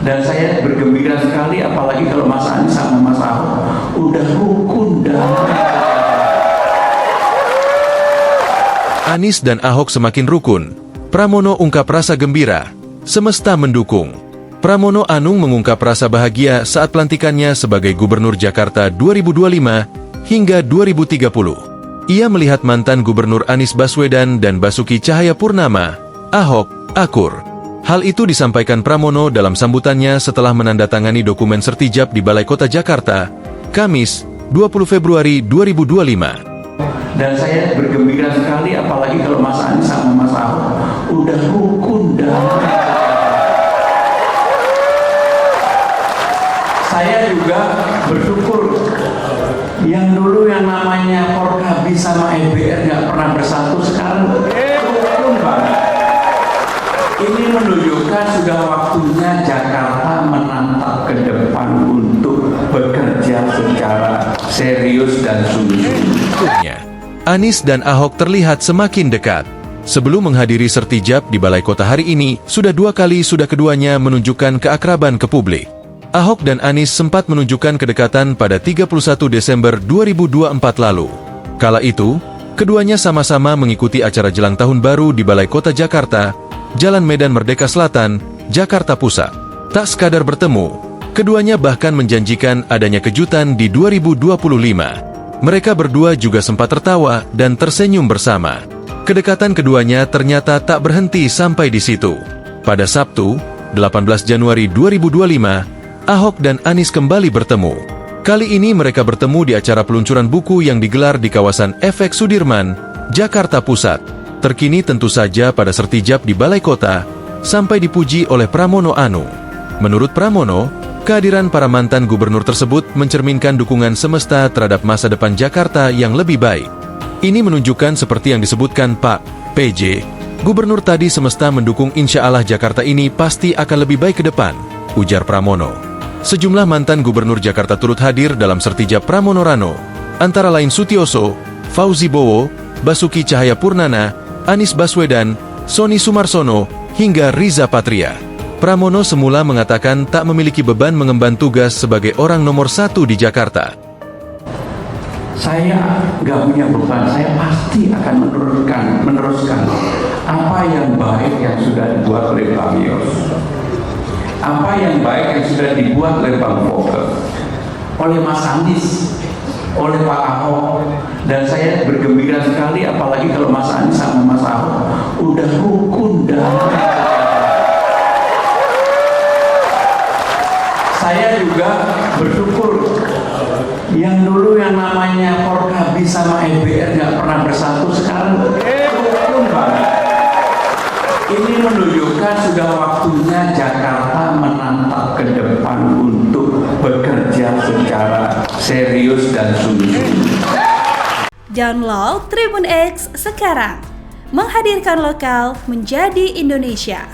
Dan saya bergembira sekali, apalagi kalau Mas Anies sama Mas Ahok udah rukun damai. Anies dan Ahok semakin rukun. Pramono ungkap rasa gembira. Semesta mendukung. Pramono Anung mengungkap rasa bahagia saat pelantikannya sebagai Gubernur Jakarta 2025 hingga 2030. Ia melihat mantan Gubernur Anies Baswedan dan Basuki Cahayapurnama, Ahok, akur. Hal itu disampaikan Pramono dalam sambutannya setelah menandatangani dokumen sertijab di Balai Kota Jakarta, Kamis, 20 Februari 2025. Dan saya bergembira sekali, apalagi kalau Mas Anies sama Mas Ahok udah rukun damai. Saya juga bersyukur yang dulu yang namanya Forkabis sama EBR nggak pernah bersatu, sekarang rukun banget. Ini menunjukkan sudah waktunya Jakarta menatap ke depan untuk bekerja secara serius dan sungguh-sungguh. Anies dan Ahok terlihat semakin dekat. Sebelum menghadiri sertijab di Balai Kota hari ini, sudah 2 kali keduanya menunjukkan keakraban ke publik. Ahok dan Anies sempat menunjukkan kedekatan pada 31 Desember 2024 lalu. Kala itu, keduanya sama-sama mengikuti acara jelang tahun baru di Balai Kota Jakarta, Jalan Medan Merdeka Selatan, Jakarta Pusat. Tak sekadar bertemu, keduanya bahkan menjanjikan adanya kejutan di 2025. Mereka berdua juga sempat tertawa dan tersenyum bersama. Kedekatan keduanya ternyata tak berhenti sampai di situ. Pada Sabtu, 18 Januari 2025, Ahok dan Anies kembali bertemu. Kali ini mereka bertemu di acara peluncuran buku yang digelar di kawasan FX Sudirman, Jakarta Pusat. Terkini tentu saja pada sertijab di Balai Kota, sampai dipuji oleh Pramono Anung. Menurut Pramono, kehadiran para mantan gubernur tersebut mencerminkan dukungan semesta terhadap masa depan Jakarta yang lebih baik. Ini menunjukkan seperti yang disebutkan Pak PJ, gubernur tadi semesta mendukung insya Allah Jakarta ini pasti akan lebih baik ke depan, ujar Pramono. Sejumlah mantan gubernur Jakarta turut hadir dalam sertijab Pramono Rano, antara lain Sutioso, Fauzi Bowo, Basuki Cahayapurnama, Anies Baswedan, Sony Sumarsono, hingga Riza Patria. Pramono semula mengatakan tak memiliki beban mengemban tugas sebagai orang nomor 1 di Jakarta. Saya nggak punya beban, saya pasti akan meneruskan apa yang baik yang sudah dibuat oleh Bang Yos, apa yang baik yang sudah dibuat oleh Bang Fogel, oleh Mas Anies, oleh Pak Ahok. Dan saya bergembira sekali, apalagi kalau Mas Anies sama Mas Ahok udah rukun damai. Saya juga bersyukur yang dulu yang namanya Forkabis sama EBR nggak pernah bersatu, sekarang rukun banget. Ini menunjukkan sudah waktunya Jakarta menatap ke depan untuk bekerja secara serius dan sungguh-sungguh. Download Tribun X sekarang, menghadirkan lokal menjadi Indonesia.